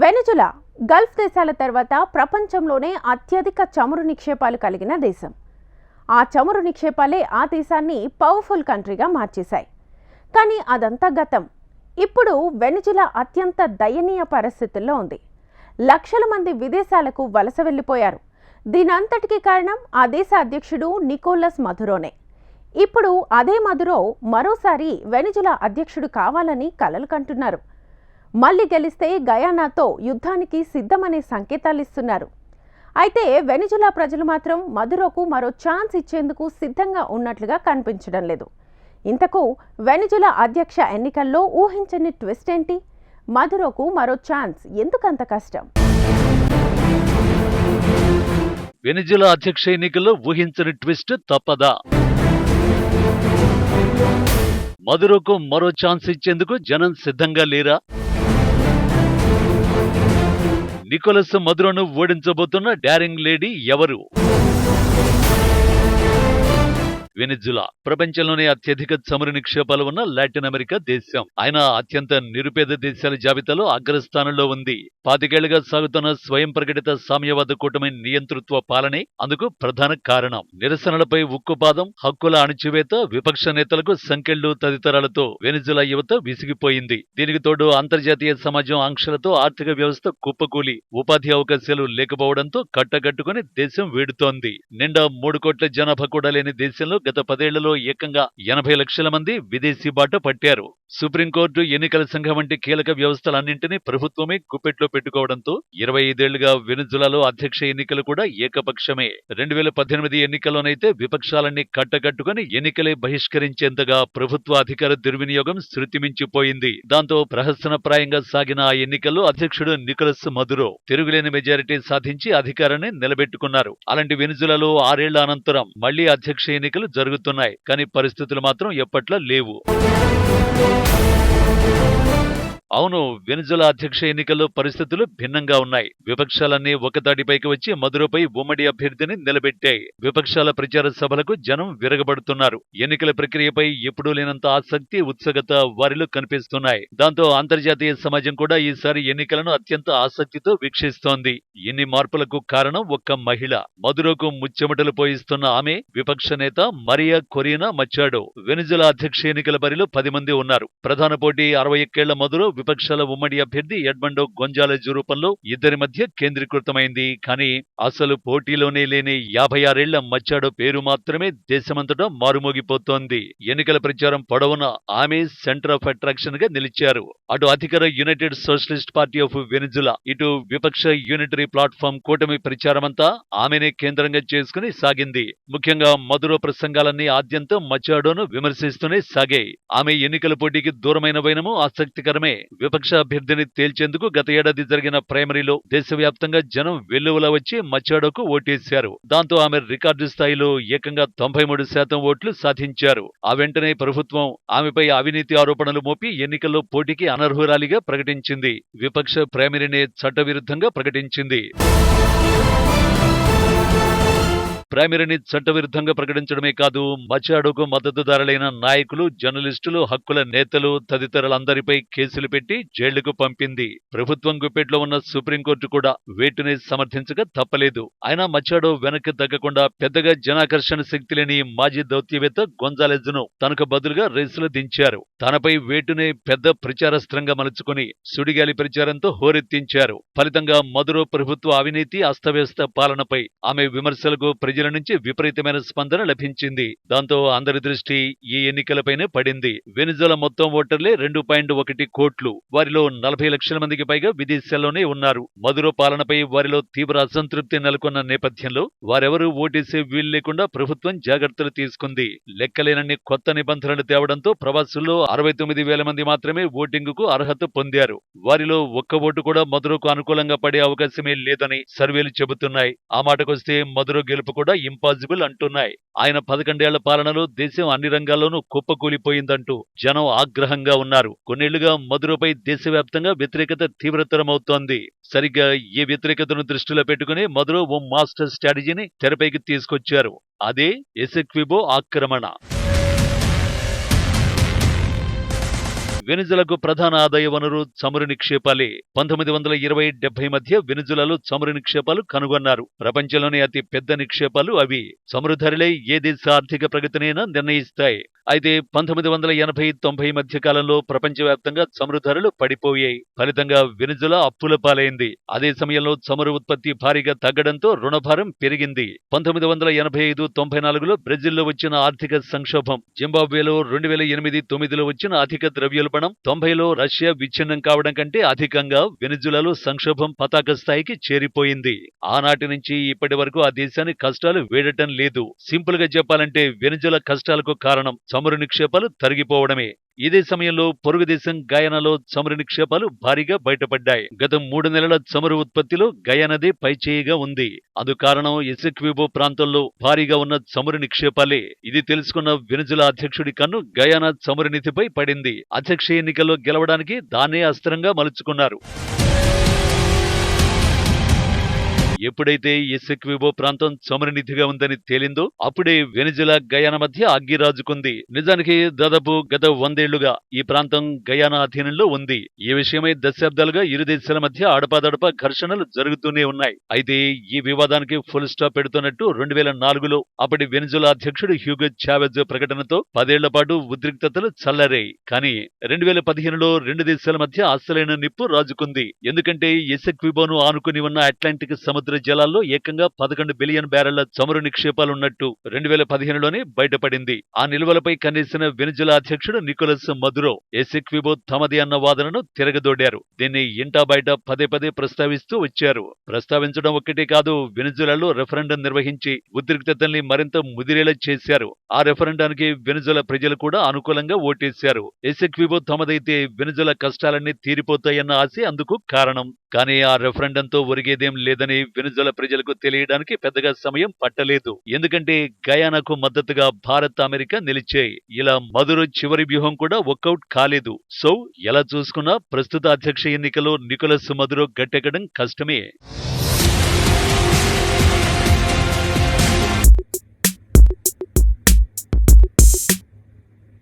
Venezuela Gulf దేశాల తర్వాత ప్రపంచంలోనే అత్యధిక చమురు నిక్షేపాలు కలిగిన దేశం. ఆ చమురు నిక్షేపాలే ఆ దేశాన్ని పవర్ఫుల్ కంట్రీగా మార్చేశాయి. కానీ అదంతా గతం. ఇప్పుడు వెనిజులా అత్యంత దయనీయ పరిస్థితుల్లో ఉంది. లక్షల మంది విదేశాలకు వలస వెళ్లిపోయారు. దీనంతటికీ కారణం ఆ దేశ అధ్యక్షుడు నికోలస్ మదురోనే. ఇప్పుడు అదే మదురో మరోసారి వెనిజులా అధ్యక్షుడు కావాలని కలలు కంటున్నారు. మళ్లీ గెలిస్తే గయానాతో యుద్ధానికి సిద్ధమనే సంకేతాలిస్తున్నారు. అయితే వెనిజులా ప్రజలు మాత్రం మదురోకు మరో ఛాన్స్ ఇచ్చేందుకు సిద్ధంగా ఉన్నట్లుగా కనిపించడం లేదు. ఇంతకు వెనిజులా అధ్యక్ష ఎన్నికల్లో ఊహించని ట్విస్ట్ ఏంటి? మదురోకు మరో ఛాన్స్ ఎందుకంత కష్టం? వెనిజులా అధ్యక్ష ఎన్నికల్లో ఊహించని ట్విస్ట్ తప్పదా? మదురోకు మరో ఛాన్స్ ఇచ్చేందుకు జనం సిద్ధంగా లేరా? నికోలస్ మదురోను ఓడించబోతున్న డారింగ్ లేడీ ఎవరు? వెనిజులా ప్రపంచంలోనే అత్యధిక చమురు నిక్షేపాలు ఉన్న లాటిన్ అమెరికా దేశం. ఆయన అత్యంత నిరుపేద దేశాల జాబితాలో అగ్రస్థానంలో ఉంది. 25 ఏళ్లుగా సాగుతున్న స్వయం ప్రకటిత సామ్యవాద కూటమి నియంతృత్వ పాలనే అందుకు ప్రధాన కారణం. నిరసనలపై ఉక్కుపాదం, హక్కుల అణచివేత, విపక్ష నేతలకు సంకెళ్లు తదితరాలతో వెనిజులా యువత విసిగిపోయింది. దీనికి తోడు అంతర్జాతీయ సమాజం ఆంక్షలతో ఆర్థిక వ్యవస్థ కుప్పకూలి, ఉపాధి అవకాశాలు లేకపోవడంతో కట్టగట్టుకుని దేశం వేడుతోంది. నిండా 3 కోట్ల జనాభా కూడా లేని దేశంలో గత 10 ఏళ్లలో ఏకంగా 80 లక్షల మంది విదేశీ బాట పట్టారు. సుప్రీంకోర్టు, ఎన్నికల సంఘం వంటి కీలక వ్యవస్థలన్నింటినీ ప్రభుత్వమే గుప్పెట్లో పెట్టుకోవడంతో 25 ఏళ్లుగా వెనిజులాలో అధ్యక్ష ఎన్నికలు కూడా ఏకపక్షమే. 2018 ఎన్నికల్లోనైతే విపక్షాలన్నీ కట్టకట్టుకుని ఎన్నికలే బహిష్కరించేంతగా ప్రభుత్వ అధికార దుర్వినియోగం శృతిమించిపోయింది. దాంతో ప్రహసనప్రాయంగా సాగిన ఆ ఎన్నికల్లో అధ్యక్షుడు నికోలస్ మదురో తిరుగులేని మెజారిటీ సాధించి అధికారాన్ని నిలబెట్టుకున్నారు. అలాంటి వెనిజులాలో 6 ఏళ్ల అనంతరం మళ్లీ అధ్యక్ష ఎన్నికలు జరుగుతున్నాయి. కానీ పరిస్థితులు మాత్రం ఎప్పట్లా లేవు. అవును, వెనిజులా అధ్యక్ష ఎన్నికల్లో పరిస్థితులు భిన్నంగా ఉన్నాయి. విపక్షాలన్నీ ఒకతాటిపైకి వచ్చి మదురోపై ఉమ్మడి అభ్యర్థిని నిలబెట్టాయి. విపక్షాల ప్రచార సభలకు జనం విరగబడుతున్నారు. ఎన్నికల ప్రక్రియపై ఎప్పుడూ లేనంత ఆసక్తి, ఉత్సుకత వారిలో కనిపిస్తున్నాయి. దాంతో అంతర్జాతీయ సమాజం కూడా ఈసారి ఎన్నికలను అత్యంత ఆసక్తితో వీక్షిస్తోంది. ఇన్ని మార్పులకు కారణం ఒక్క మహిళ. మదురోకు ముచ్చెమటలు పోయిస్తున్న ఆమె విపక్ష నేత మరియా కొరీనా మచ్చాడో. వెనిజులా అధ్యక్ష ఎన్నికల బరిలో 10 మంది ఉన్నారు. ప్రధాన పోటీ 61 ఏళ్ల మదురో, విపక్షాల ఉమ్మడి అభ్యర్థి ఎడ్మండో గొంజాలెజ్ రూపంలో ఇద్దరి మధ్య కేంద్రీకృతమైంది. కానీ అసలు పోటీలోనే లేని 56 ఏళ్ల మచ్చాడో పేరు మాత్రమే దేశమంతటా మారుమోగిపోతోంది. ఎన్నికల ప్రచారం పొడవునా ఆమె సెంటర్ ఆఫ్ అట్రాక్షన్ గా నిలిచారు. అటు అధికార United socialist party of Venezuela, ఇటు విపక్ష యూనిటరీ ప్లాట్ఫామ్ కూటమి ప్రచారమంతా ఆమెనే కేంద్రంగా చేసుకుని సాగింది. ముఖ్యంగా మదురో ప్రసంగాలన్నీ ఆద్యంతం మచ్చాడోను విమర్శిస్తూనే సాగాయి. ఆమె ఎన్నికల పోటీకి దూరమైన వైనము ఆసక్తికరమే. విపక్ష అభ్యర్థిని తేల్చేందుకు గత ఏడాది జరిగిన ప్రైమరీలో దేశవ్యాప్తంగా జనం వెల్లువలా వచ్చి మచ్చాడోకు ఓటేశారు. దాంతో ఆమె రికార్డు స్థాయిలో ఏకంగా 93% ఓట్లు సాధించారు. ఆ వెంటనే ప్రభుత్వం ఆమెపై అవినీతి ఆరోపణలు మోపి ఎన్నికల్లో పోటీకి అనర్హురాలిగా ప్రకటించింది. విపక్ష ప్రైమరీనే చట్టవిరుద్ధంగా ప్రకటించింది. ప్రైమరీని చట్టవిరుద్ధంగా ప్రకటించడమే కాదు, మచ్చాడోకు మద్దతుదారులైన నాయకులు, జర్నలిస్టులు, హక్కుల నేతలు తదితరులందరిపై కేసులు పెట్టి జైళ్లకు పంపింది. ప్రభుత్వం గుప్పెట్లో ఉన్న సుప్రీంకోర్టు కూడా వేటుని సమర్థించక తప్పలేదు. అయినా మచ్చాడో వెనక్కి తగ్గకుండా పెద్దగా జనాకర్షణ శక్తి లేని మాజీ దౌత్యవేత్త గొంజాలెజ్ ను తనకు బదులుగా రేసులో దించారు. తనపై వేటునే పెద్ద ప్రచారస్త్రంగా మలుచుకుని సుడిగాలి ప్రచారంతో హోరెత్తించారు. ఫలితంగా మదురో ప్రభుత్వ అవినీతి, అస్తవ్యస్త పాలనపై ఆమె విమర్శలకు ప్రజల నుంచి విపరీతమైన స్పందన లభించింది. దాంతో అందరి దృష్టి ఈ ఎన్నికలపైనే పడింది. వెనిజులా మొత్తం ఓటర్లే 2.1 కోట్లు. వారిలో 40 లక్షల మందికి పైగా విదేశాల్లోనే ఉన్నారు. మదురో పాలనపై వారిలో తీవ్ర అసంతృప్తి నెలకొన్న నేపథ్యంలో వారెవరూ ఓటేసే వీలు లేకుండా ప్రభుత్వం జాగ్రత్తలు తీసుకుంది. లెక్కలేనన్ని కొత్త నిబంధనలు తేవడంతో ప్రవాసుల్లో 69,000 మంది మాత్రమే ఓటింగుకు అర్హత పొందారు. వారిలో ఒక్క ఓటు కూడా మదురోకు అనుకూలంగా పడే అవకాశమే లేదని సర్వేలు చెబుతున్నాయి. ఆ మాటకొస్తే మదురో గెలుపు కూడా ఇంపాసిబుల్ అంటున్నాయి. ఆయన 11 ఏళ్ల పాలనలో దేశం అన్ని రంగాల్లోనూ కుప్పకూలిపోయిందంటూ జనం ఆగ్రహంగా ఉన్నారు. కొన్నేళ్లుగా మదురోపై దేశవ్యాప్తంగా వ్యతిరేకత తీవ్రతరమవుతోంది. సరిగ్గా ఈ వ్యతిరేకతను దృష్టిలో పెట్టుకుని మదురో ఓ మాస్టర్ స్ట్రాటజీని తెరపైకి తీసుకొచ్చారు. అదే ఎసెక్విబో ఆక్రమణ. వెనిజులాకు ప్రధాన ఆదాయ వనరు చమురు నిక్షేపాలే. 1920-70 మధ్య వెనిజులాలో చమురు నిక్షేపాలు కనుగొన్నారు. ప్రపంచంలోనే అతి పెద్ద నిక్షేపాలు అవి. చమురు ధరలే ఏ దేశ ఆర్థిక ప్రగతినైనా నిర్ణయిస్తాయి. అయితే 1980-90 మధ్య కాలంలో ప్రపంచవ్యాప్తంగా చమురు ధరలు పడిపోయాయి. ఫలితంగా వెనిజులా అప్పుల పాలైంది. అదే సమయంలో చమురు ఉత్పత్తి భారీగా తగ్గడంతో రుణభారం పెరిగింది. 1985-94లో బ్రెజిల్లో వచ్చిన ఆర్థిక సంక్షోభం, జింబాబ్వేలో 2008-9లో వచ్చిన అధిక ద్రవ్యోల్బణం, 90లో రష్యా విచ్ఛిన్నం కావడం కంటే అధికంగా వెనిజులాలో సంక్షోభం పతాక స్థాయికి చేరిపోయింది. ఆనాటి నుంచి ఇప్పటి వరకు ఆ దేశాన్ని కష్టాలు వీడటం లేదు. సింపుల్ గా చెప్పాలంటే వెనిజులా కష్టాలకు కారణం చమురు నిక్షేపాలు తరిగిపోవడమే. ఇదే సమయంలో పొరుగు దేశం గయానాలో చమురు నిక్షేపాలు భారీగా బయటపడ్డాయి. గత 3 నెలల చమురు ఉత్పత్తిలో గయానాదే పైచేయిగా ఉంది. అందు కారణం ఎసెక్విబో ప్రాంతంలో భారీగా ఉన్న చమురు నిక్షేపాలే. ఇది తెలుసుకున్న వెనిజులా అధ్యక్షుడి కన్ను గయానా చమురు నిధిపై పడింది. అధ్యక్ష ఎన్నికల్లో గెలవడానికి దాన్నే అస్త్రంగా మలుచుకున్నారు. ఎప్పుడైతే ఎసెక్విబో ప్రాంతం చమురు నిధిగా ఉందని తేలిందో అప్పుడే వెనిజులా గయానా మధ్య అగ్గి రాజుకుంది. నిజానికి దాదాపు గత 100 ఏళ్లుగా ఈ ప్రాంతం గయానా అధీనంలో ఉంది. ఈ విషయమై దశాబ్దాలుగా ఇరు దేశాల మధ్య అడపాదడపా ఘర్షణలు జరుగుతూనే ఉన్నాయి. అయితే ఈ వివాదానికి ఫుల్ స్టాప్ పెడుతున్నట్టు 2004లో అప్పటి వెనిజులా అధ్యక్షుడు హ్యూగో చావెజ్ ప్రకటనతో 10 ఏళ్ల పాటు ఉద్రిక్తతలు చల్లారాయి. కానీ 2015లో రెండు దేశాల మధ్య అసలైన నిప్పు రాజుకుంది. ఎందుకంటే ఎసెక్విబోను ఆనుకుని ఉన్న అట్లాంటిక్ సముద్ర జలాల్లో ఏకంగా 11 బిలియన్ బ్యారెళ్ల చమురు నిక్షేపాలున్నట్టు 2015లోనే బయటపడింది. ఆ నిల్వలపై కన్నేసిన వెనిజులా అధ్యక్షుడు నికోలస్ మదురో ఎసెక్విబో తమది అన్న వాదనను తిరగదోడారు. దీన్ని ఇంటా బయట పదే పదే ప్రస్తావిస్తూ వచ్చారు. ప్రస్తావించడం ఒక్కటే కాదు, వెనిజులాలో రెఫరెండం నిర్వహించి ఉద్రిక్తతల్ని మరింత ముదిరేలా చేశారు. ఆ రెఫరెండానికి వెనిజులా ప్రజలు కూడా అనుకూలంగా ఓటేశారు. ఎసెక్విబో తమదైతే వెనిజులా కష్టాలన్నీ తీరిపోతాయన్న ఆశ అందుకు కారణం. కానీ ఆ రెఫరెండంతో ఒరిగేదేం లేదని వెనిజులా ప్రజలకు తెలియడానికి పెద్దగా సమయం పట్టలేదు. ఎందుకంటే గయానాకు మద్దతుగా భారత్, అమెరికా నిలిచాయి. ఇలా మదురో చివరి వ్యూహం కూడా వర్కౌట్ కాలేదు. సో ఎలా చూసుకున్నా ప్రస్తుత అధ్యక్ష ఎన్నికలో నికోలస్ మదురో గట్టెక్కడం కష్టమే.